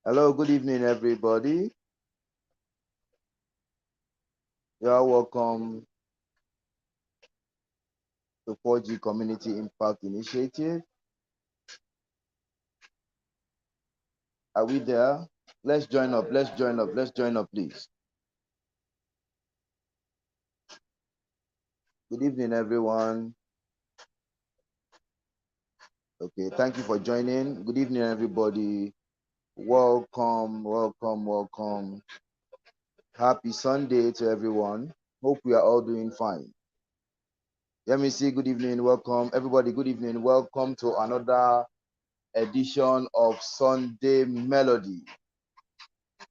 Hello, good evening, everybody. You are welcome to 4G Community Impact Initiative. Are we there? Let's join up, please. Good evening, everyone. Okay, thank you for joining. Good evening, everybody. Welcome. Happy Sunday to everyone. Hope we are all doing fine. Let me see. Good evening, welcome, everybody. Good evening, welcome to another edition of Sunday Melody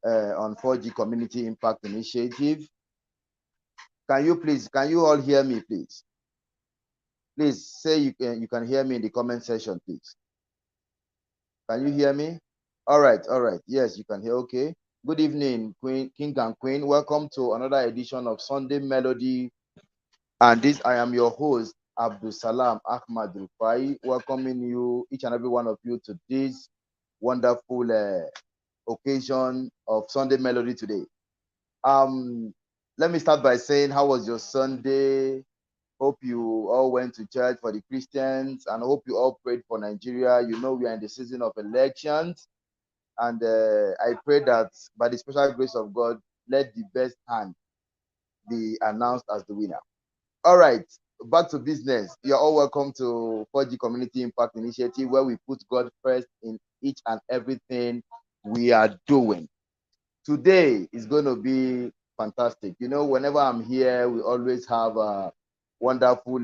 on 4G Community Impact Initiative. Can you all hear me, please? Please say you can hear me in the comment section, please. Can you hear me? All right. Yes, you can hear. Okay. Good evening, King and Queen. Welcome to another edition of Sunday Melody. And this, I am your host, Abdul Salam Ahmad Rufai, welcoming you, each and every one of you, to this wonderful occasion of Sunday Melody today. Let me start by saying, how was your Sunday? Hope you all went to church for the Christians, and hope you all prayed for Nigeria. You know, we are in the season of elections, and I pray that by the special grace of God, let the best hand be announced as the winner. All right, back to business. You're all welcome to 4G Community Impact Initiative, where we put God first in each and everything we are doing. Today is going to be fantastic. You know, whenever I'm here, we always have a wonderful,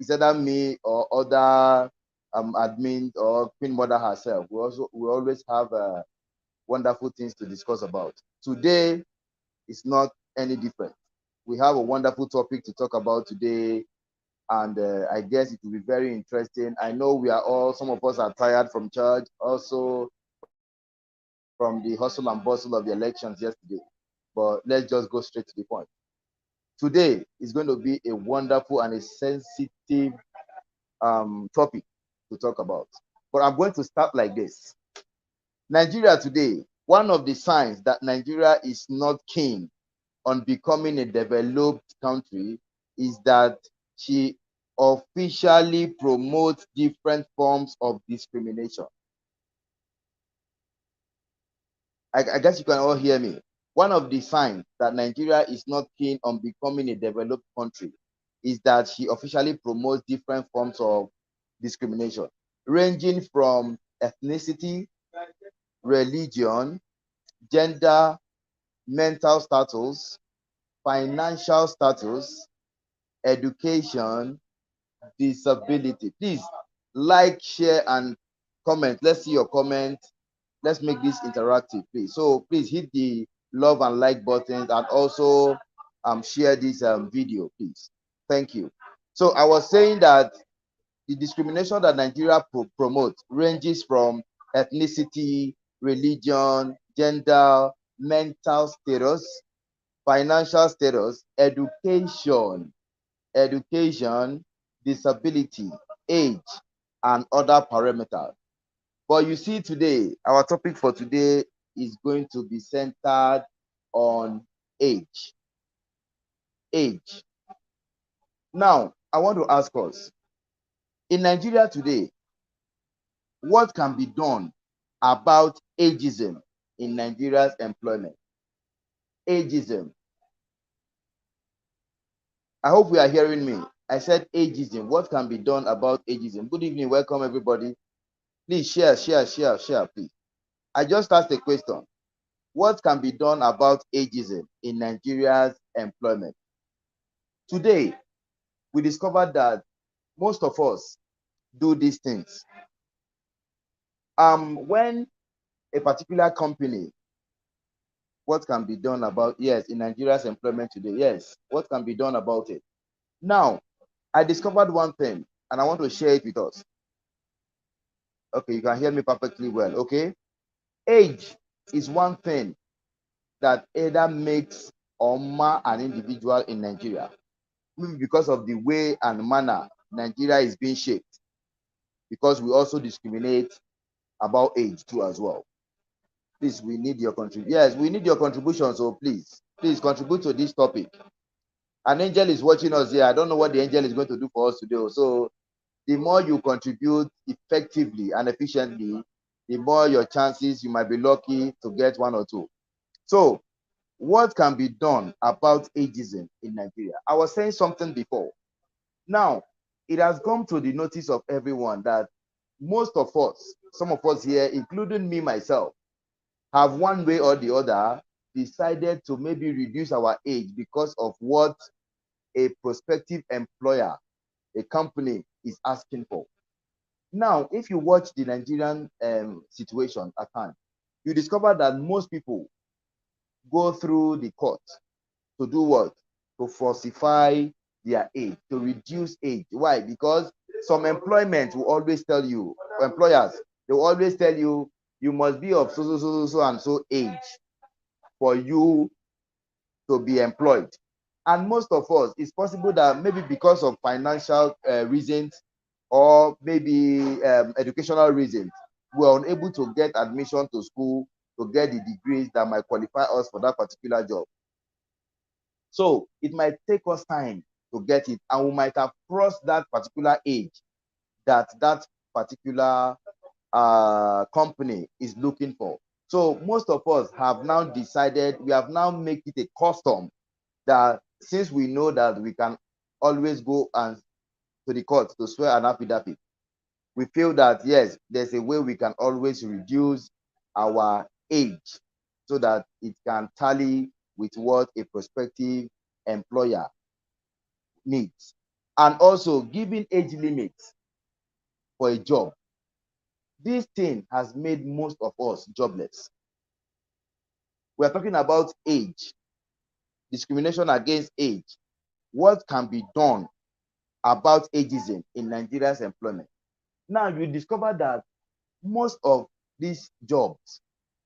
it's either me or other admin or Queen Mother herself. We always have wonderful things to discuss about. Today is not any different. We have a wonderful topic to talk about today, and I guess it will be very interesting. I know some of us are tired from church, also from the hustle and bustle of the elections yesterday. But let's just go straight to the point. Today is going to be a wonderful and a sensitive topic to talk about. But I'm going to start like this. Nigeria today, one of the signs that Nigeria is not keen on becoming a developed country is that she officially promotes different forms of discrimination. I guess you can all hear me. One of the signs that Nigeria is not keen on becoming a developed country is that she officially promotes different forms of discrimination, ranging from ethnicity, religion, gender, mental status, financial status, education, disability. Please like, share, and comment. Let's see your comment. Let's make this interactive, please. So please hit the love and like buttons, and also share this video, please. Thank you. So I was saying that the discrimination that Nigeria promotes ranges from ethnicity, religion, gender, mental status, financial status, education, disability, age, and other parameters. But you see, today, our topic for today is going to be centered on age. Age. Now, I want to ask us, in Nigeria today, what can be done about ageism in Nigeria's employment? Ageism. I hope we are hearing me. I said ageism. What can be done about ageism? Good evening. Welcome, everybody. Please share, please. I just asked a question. What can be done about ageism in Nigeria's employment? Today, we discovered that most of us do these things. When a particular company, what can be done about, yes, in Nigeria's employment today, yes, what can be done about it? Now, I discovered one thing, and I want to share it with us. Okay, you can hear me perfectly well, okay? Age is one thing that either makes or mar an individual in Nigeria, maybe because of the way and manner Nigeria is being shaped, because we also discriminate about age too as well. Please, we need your contribution. Yes, we need your contribution. So please contribute to this topic. An angel is watching us here. I don't know what the angel is going to do for us today. So the more you contribute effectively and efficiently, the more your chances you might be lucky to get one or two. So, what can be done about ageism in Nigeria? I was saying something before. Now, it has come to the notice of everyone that most of us, some of us here, including me myself, have one way or the other decided to maybe reduce our age because of what a prospective employer, a company, is asking for. Now, if you watch the Nigerian situation at hand, you discover that most people go through the court to do what? To falsify their age, to reduce age. Why? Because some employment will always tell you, employers, they will always tell you, you must be of so and so age for you to be employed. And most of us, it's possible that maybe because of financial reasons or maybe educational reasons, we're unable to get admission to school to get the degrees that might qualify us for that particular job. So it might take us time to get it, and we might have crossed that particular age that that particular company is looking for. So most of us have now decided, we have now made it a custom that since we know that we can always go and to the court to swear an affidavit, we feel that yes, there's a way we can always reduce our age so that it can tally with what a prospective employer needs. And also giving age limits for a job. This thing has made most of us jobless. We're talking about age, discrimination against age. What can be done about ageism in Nigeria's employment? Now you discover that most of these jobs,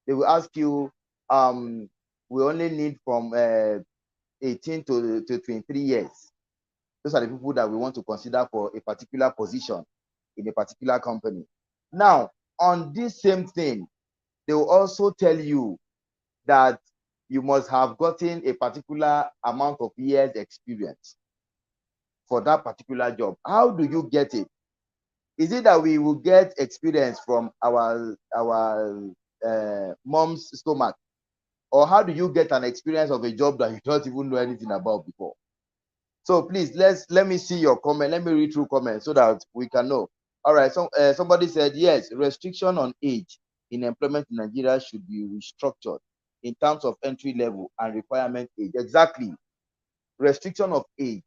they will ask you, we only need from 18 to 23 years. Those are the people that we want to consider for a particular position in a particular company. Now, on this same thing, they will also tell you that you must have gotten a particular amount of years experience for that particular job. How do you get it? Is it that we will get experience from our mom's stomach, or how do you get an experience of a job that you don't even know anything about before? So please let me see your comment. Let me read through comments so that we can know. All right. So somebody said yes, restriction on age in employment in Nigeria should be restructured in terms of entry level and requirement age. Exactly. Restriction of age.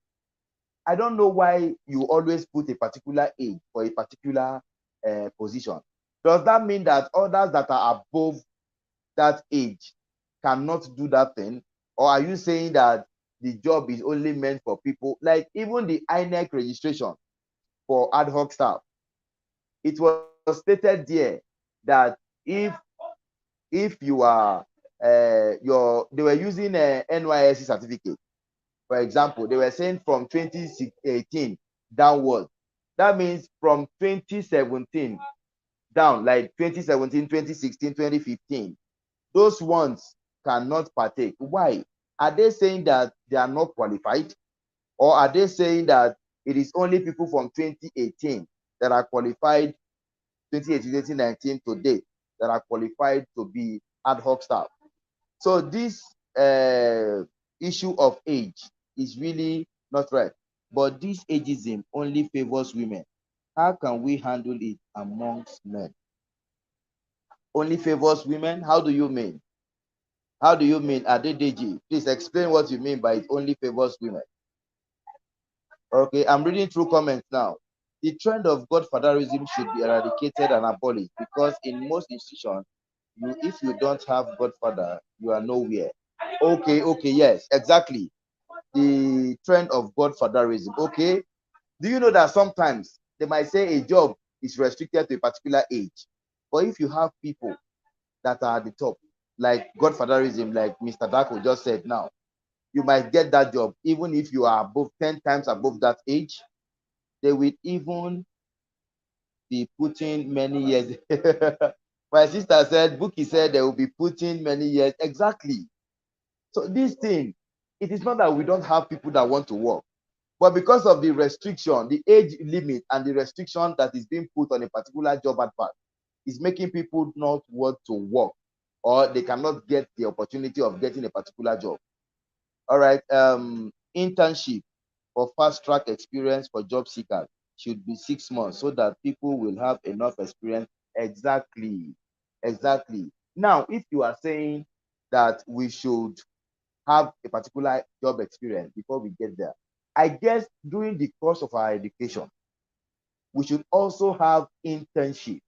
I don't know why you always put a particular age for a particular position. Does that mean that others that are above that age cannot do that thing? Or are you saying that the job is only meant for people, like even the INEC registration for ad hoc staff? It was stated there that if you are they were using a NYSC certificate, for example, they were saying from 2018 downwards. That means from 2017 down, like 2017, 2016, 2015, those ones cannot partake. Why? Are they saying that they are not qualified? Or are they saying that it is only people from 2018 that are qualified, 2018, 2019 today, that are qualified to be ad hoc staff? So this issue of age is really not right. But this ageism only favors women. How can we handle it amongst men? Only favors women? How do you mean? How do you mean, Adedeji? Please explain what you mean by it only favors women. Okay, I'm reading through comments now. The trend of godfatherism should be eradicated and abolished because in most institutions, if you don't have godfather, you are nowhere. Okay, yes, exactly. The trend of godfatherism. Okay, do you know that sometimes they might say a job is restricted to a particular age, but if you have people that are at the top, like godfatherism, like Mr. Dako just said now, you might get that job even if you are above 10 times above that age. They will even be putting many years My sister said, Buki said they will be putting many years. Exactly. So this thing, it is not that we don't have people that want to work, but because of the restriction, the age limit, and the restriction that is being put on a particular job advert, is making people not want to work, or they cannot get the opportunity of getting a particular job. All right. Internship for fast track experience for job seekers should be 6 months so that people will have enough experience. Exactly. Exactly. Now, if you are saying that we should have a particular job experience before we get there, I guess during the course of our education, we should also have internship,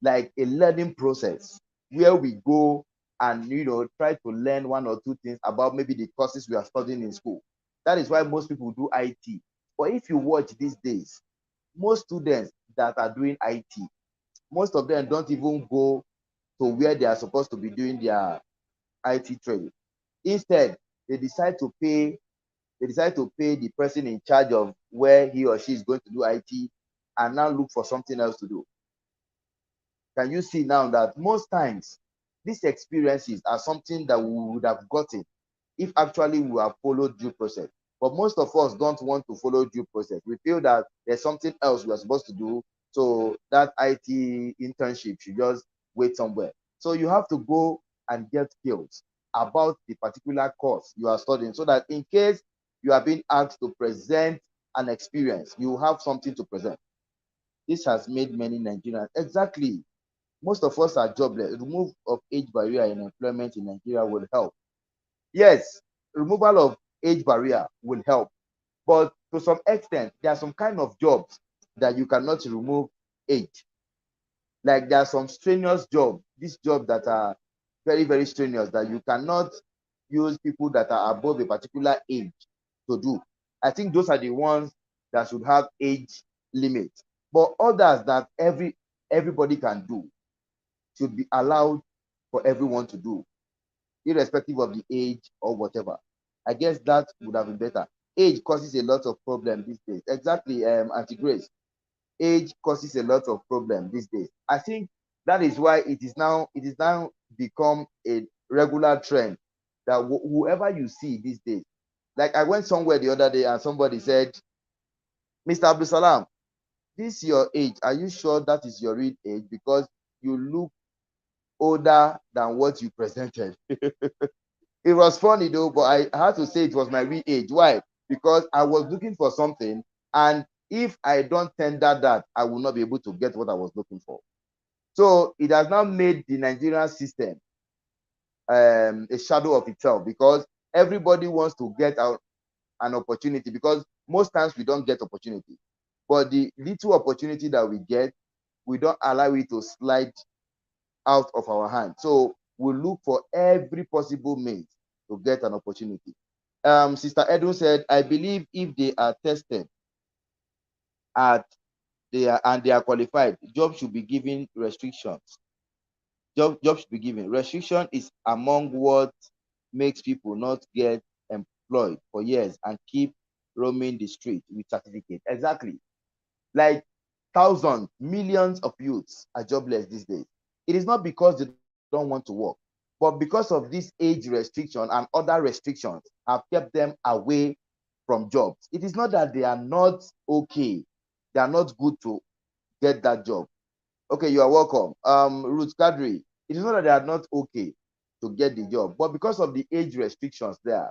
like a learning process where we go and try to learn one or two things about maybe the courses we are studying in school. That is why most people do IT. But if you watch these days, most students that are doing IT, most of them don't even go to where they are supposed to be doing their IT training. Instead, they decide to pay the person in charge of where he or she is going to do IT, and now look for something else to do. Can you see now that most times these experiences are something that we would have gotten if actually we have followed due process? But most of us don't want to follow due process. We feel that there's something else we are supposed to do, so that IT internship should just wait somewhere. So you have to go and get skills about the particular course you are studying, so that in case you are being asked to present an experience, you have something to present. This has made many Nigerians, exactly, most of us are jobless. Remove of age barrier in employment in Nigeria will help. Yes, removal of age barrier will help, but to some extent, there are some kind of jobs that you cannot remove age. Like there are some strenuous jobs, these jobs that are very, very strenuous, that you cannot use people that are above a particular age to do. I think those are the ones that should have age limit. But others that everybody can do should be allowed for everyone to do, irrespective of the age or whatever. I guess that would have been better. Age causes a lot of problems these days. Exactly, Auntie Grace. Age causes a lot of problems these days. I think that is why it is now become a regular trend that whoever you see these days. Like I went somewhere the other day and somebody said, Mr. Abdul Salam, this is your age. Are you sure that is your real age? Because you look older than what you presented. It was funny though, but I had to say it was my real age. Why? Because I was looking for something, and if I don't tender that, I will not be able to get what I was looking for. So it has now made the Nigerian system a shadow of itself, because everybody wants to get out an opportunity, because most times we don't get opportunity. But the little opportunity that we get, we don't allow it to slide out of our hand. So we look for every possible means to get an opportunity. Sister Edwin said, I believe if they are tested at they are qualified, job should be given restrictions. Job should be given. Restriction is among what makes people not get employed for years and keep roaming the street with certificate. Exactly. Like thousands, millions of youths are jobless these days. It is not because they don't want to work, but because of this age restriction and other restrictions have kept them away from jobs. It is not that they are not okay, they are not good to get that job. Okay, you are welcome. Ruth Kadri, it is not that they are not okay to get the job, but because of the age restrictions there,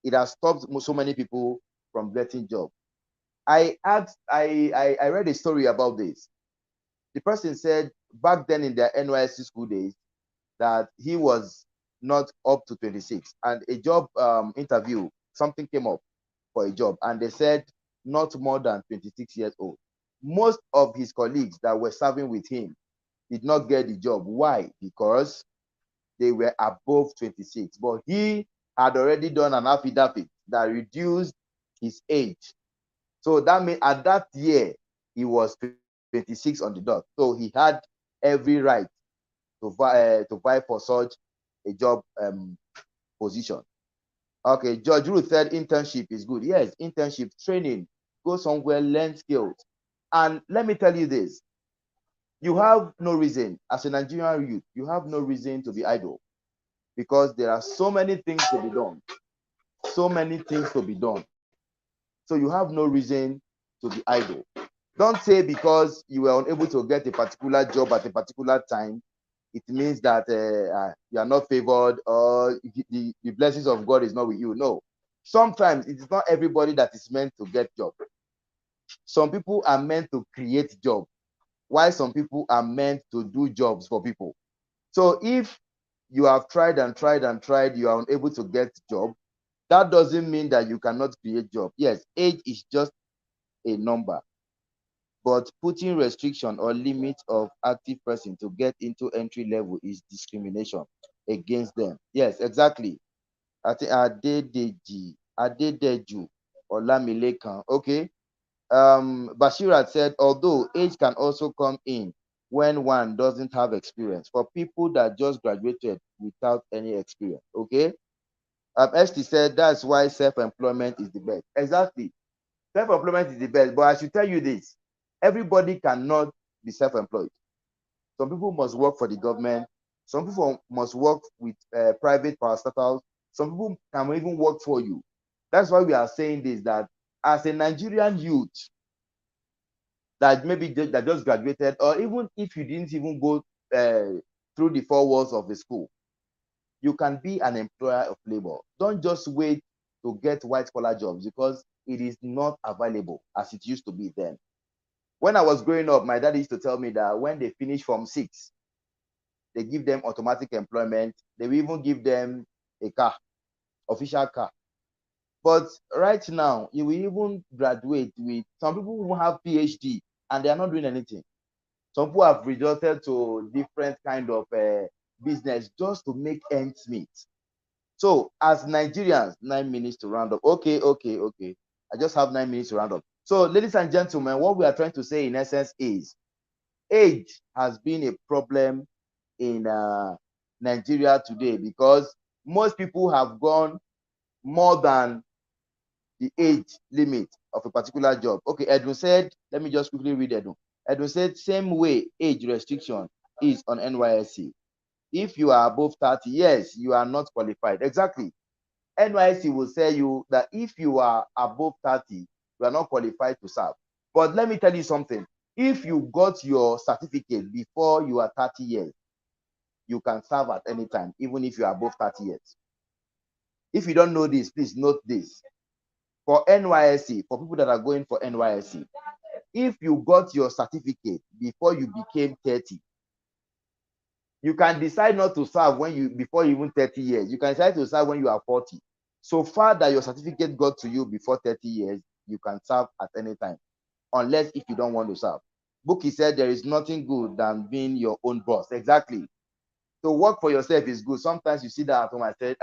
it has stopped so many people from getting jobs. I read a story about this. The person said back then in their NYSC school days that he was not up to 26, and a job interview, something came up for a job, and they said not more than 26 years old. Most of his colleagues that were serving with him did not get the job. Why? Because they were above 26, but he had already done an affidavit that reduced his age. So that means at that year, he was 26 on the dot. So he had every right to vie for such a job position. Okay, George Ruth said internship is good. Yes, internship training. Go somewhere, learn skills. And let me tell you this, You have no reason, as a Nigerian youth, you have no reason to be idle because there are so many things to be done. So many things to be done. So you have no reason to be idle. Don't say because you were unable to get a particular job at a particular time, it means that you are not favored or the blessings of God is not with you. No. Sometimes it is not everybody that is meant to get job. Some people are meant to create job, while some people are meant to do jobs for people. So if you have tried and tried and tried, you are unable to get job, that doesn't mean that you cannot create job. Yes, age is just a number, but putting restriction or limit of active person to get into entry level is discrimination against them. Yes, exactly. I think Adedeju Olamilekan. Okay. Bashirat said, although age can also come in when one doesn't have experience for people that just graduated without any experience. Okay. Esti said that's why self-employment is the best. Exactly. Self-employment is the best, but I should tell you this: everybody cannot be self-employed. Some people must work for the government. Some people must work with private parastatals. Some people can even work for you. That's why we are saying this, that as a Nigerian youth that maybe that just graduated, or even if you didn't even go through the four walls of the school, you can be an employer of labor. Don't just wait to get white collar jobs because it is not available as it used to be then. When I was growing up, my dad used to tell me that when they finish from 6, they give them automatic employment. They will even give them a car, official car. But right now, you will even graduate with some people who have PhD and they are not doing anything. Some people have resorted to different kind of business just to make ends meet. So as Nigerians, 9 minutes to round up. Okay. I just have 9 minutes to round up. So ladies and gentlemen, what we are trying to say in essence is age has been a problem in Nigeria today because most people have gone more than the age limit of a particular job. Okay, Edwin said, let me just quickly read Edwin. Edwin said, same way age restriction is on NYSC. If you are above 30, yes, you are not qualified. Exactly. NYSC will say you that if you are above 30, you are not qualified to serve. But let me tell you something. If you got your certificate before you are 30 years, you can serve at any time, even if you are above 30 years. If you don't know this, please note this. For NYSC, for people that are going for NYSC, if you got your certificate before you became 30, you can decide not to serve when you before even 30 years. You can decide to serve when you are 40. So far that your certificate got to you before 30 years, you can serve at any time, unless if you don't want to serve. Buki said there is nothing good than being your own boss. Exactly. To work for yourself is good. Sometimes you see that at home and say,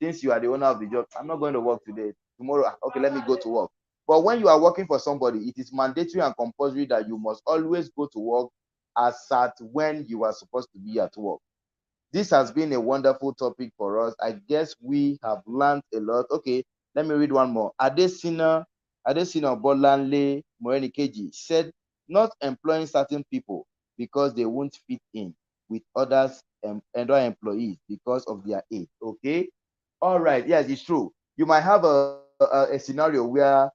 since you are the owner of the job, I'm not going to work today. Tomorrow, okay, let me go to work. But when you are working for somebody, it is mandatory and compulsory that you must always go to work as at when you are supposed to be at work. This has been a wonderful topic for us. I guess we have learned a lot. Okay, let me read one more. Adesina Bolanle Morenikeji said, not employing certain people because they won't fit in with others and other employees because of their age. Okay, all right. Yes, it's true. You might have a scenario where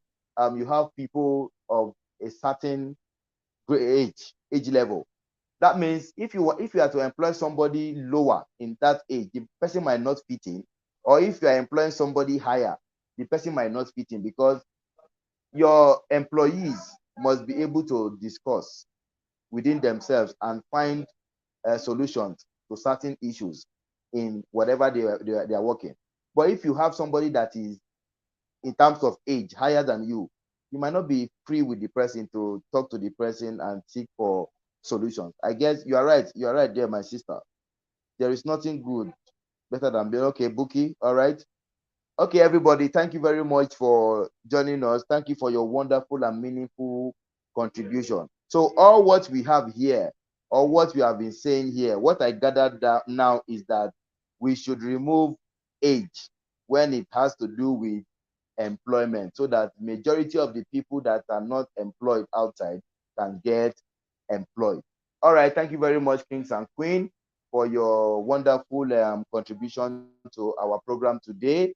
you have people of a certain age level. That means if you are to employ somebody lower in that age, the person might not fit in. Or if you are employing somebody higher, the person might not fit in because your employees must be able to discuss within themselves and find solutions to certain issues in whatever they are working. But if you have somebody that is in terms of age higher than you might not be free with the person to talk to the person and seek for solutions. I guess you are right. You are right there, my sister. There is nothing good better than being okay, Bookie. All right. Okay, everybody. Thank you very much for joining us. Thank you for your wonderful and meaningful contribution. So, all what we have here, or what we have been saying here, what I gathered now is that we should remove age when it has to do with employment so that majority of the people that are not employed outside can get employed. All right. Thank you very much, Kings and Queen, for your wonderful contribution to our program today.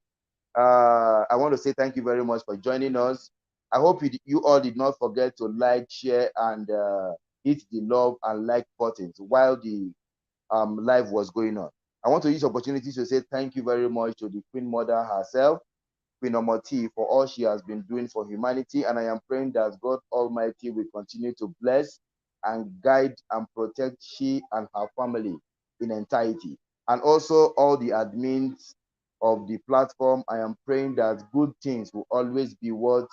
I want to say thank you very much for joining us. I hope you all did not forget to like, share, and hit the love and like buttons while the live was going on. I want to use opportunity to say thank you very much to the Queen Mother herself, Queen Omoti, for all she has been doing for humanity. And I am praying that God Almighty will continue to bless and guide and protect she and her family in entirety. And also all the admins of the platform. I am praying that good things will always be what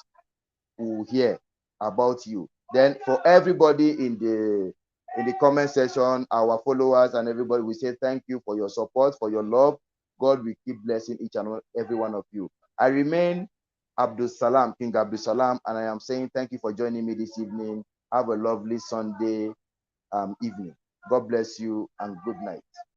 will hear about you. Then for everybody in the comment section, our followers and everybody, we say thank you for your support, for your love. God will keep blessing each and every one of you. I remain Abdul Salam, King Abdul Salam, and I am saying thank you for joining me this evening. Have a lovely Sunday evening. God bless you and good night.